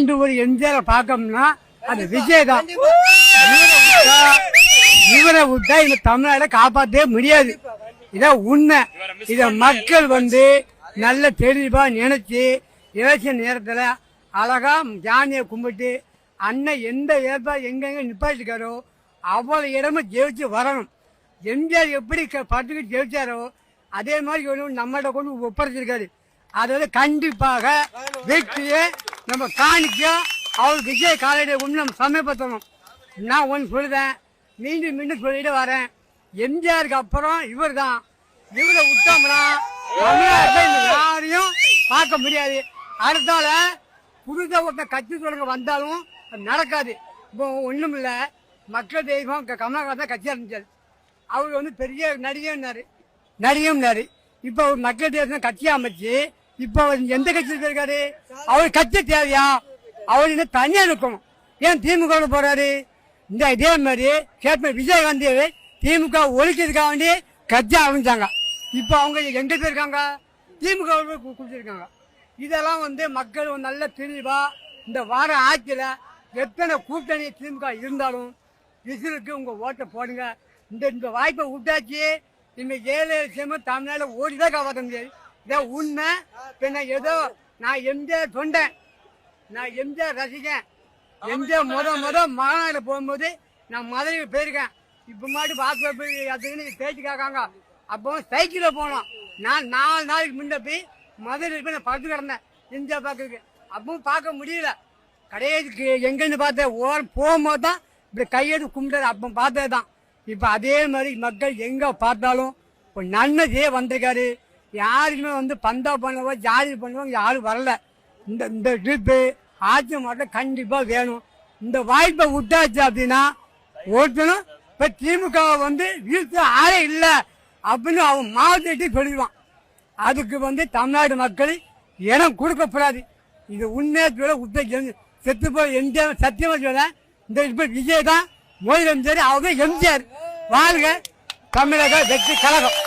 ஒரு எம்ஜிஆர் பார்க்கணும்னா அது விஜய் தான். இவரை விட்டா இந்த தமிழ்நாட காப்பாற்றவே முடியாது. இதான் உண்மை. இத மக்கள் நல்ல தெளிவா நினைச்சு எலெக்ஷன் நேரத்துல அழகா ஜானியை கும்பிட்டு அண்ணன் எந்த ஏற்பாடு எங்கெங்க நிப்பாட்டிருக்காரோ அவ்வளவு இடமும் ஜெயிச்சு வரணும். எம்ஜிஆர் எப்படி பட்டுக்கு ஜெயிச்சாரோ அதே மாதிரி நம்மகிட்ட கொண்டு ஒப்படைச்சிருக்காரு. அதாவது கண்டிப்பாக வெற்றியை நம்ம காணிக்கோம். அவர் விஜய் காலையில கொண்டு நம்ம சமயப்படுத்தணும். நான் ஒன்று சொல்லுதேன், மீண்டும் மீண்டும் சொல்லிட்டு வரேன். எம்ஜிஆருக்கு அப்புறம் இவர் தான். இவரை விட்டோம்னா தமிழ்நாட்டில் யாரையும் பார்க்க முடியாது. அடுத்தால புதுசாக ஒருத்தர் கட்சி தொடங்க வந்தாலும் நடக்காது. இப்போ ஒன்றும் இல்லை, மக்கள் தெய்வம் கமலஹாசன் கட்சி ஆரம்பிச்சார். அவர் பெரிய நடிகம்னாரு. இப்போ மக்கள் தேசம் கட்சி அமைச்சு இப்போ எந்த கட்சியில் இருக்காரு? அவர் கட்சி தேவையா? அவர் இன்னும் தனியா இருக்கணும். ஏன் திமுக போறாரு? இதே மாதிரி கேப்டன் விஜயகாந்தி திமுக ஒழிக்கிறதுக்காக வேண்டி கட்சி ஆரம்பிச்சாங்க. இப்போ அவங்க எங்க போயிருக்காங்க? திமுக கொடுத்துருக்காங்க. இதெல்லாம் மக்கள் நல்ல தெளிவா இந்த வார ஆட்சியில எத்தனை கூட்டணி திமுக இருந்தாலும் விசிலுக்கு உங்க ஓட்டை போடுங்க. இந்த வாய்ப்பை விட்டாச்சு. இன்னைக்கு 7 லட்சமும் தமிழ்நாடு ஓடிதான் காப்பாற்ற முடியாது. இதான் உண்மை. பின்ன ஏதோ நான் எம்ஜிஆர் சொன்னேன், நான் எம்ஜிஆர் ரசிகன். எம்ஜிஆர் முத மாநாடு போகும்போது நான் மதுரைக்கு போயிருக்கேன். இப்ப மாதிரி வாக்குன்னு பேச்சு கேட்காங்க. அப்போ சைக்கிள்ல போனோம். நான் 4 நாளைக்கு முன்ன போய் மதுரையில் போய் நான் படுத்து கிடந்தேன் எம்ஜிஆர் பார்க்கறதுக்கு. அப்பவும் பார்க்க முடியல. கடைக்கு எங்கன்னு பார்த்தேன். ஓரம் போகும்போது தான் இப்படி கையெடுத்து கும்பிட்டது. அப்போ பார்த்தது தான். இப்ப அதே மாதிரி மக்கள் எங்க பார்த்தாலும் இப்போ நன்மையே வந்திருக்காரு. யாருக்குமே பந்தா பண்ணவோ ஜாதி பண்ணவோ யாரும் வரல. இந்த ட்ரிப்பு ஆட்சி மாட்டம் கண்டிப்பா வேணும். இந்த வாய்ப்பை விட்டாச்சு அப்படின்னா ஒருத்தனும் இப்ப திமுக வீழ்த்து ஆளே இல்லை அப்படின்னு அவன் மாவட்டத்தை சொல்லிடுவான். அதுக்கு தமிழ்நாடு மக்கள் இடம் கொடுக்கப்படாது. இது உண்மையை விட்டு செத்து போய் எம்ஜிஆர் சத்தியமா சொல்ல. இந்த இப்ப விஜய் தான் முதலமைச்சர். அவங்க எம்ஜிஆர் வாழ்க தமிழக வெற்றி கழகம்.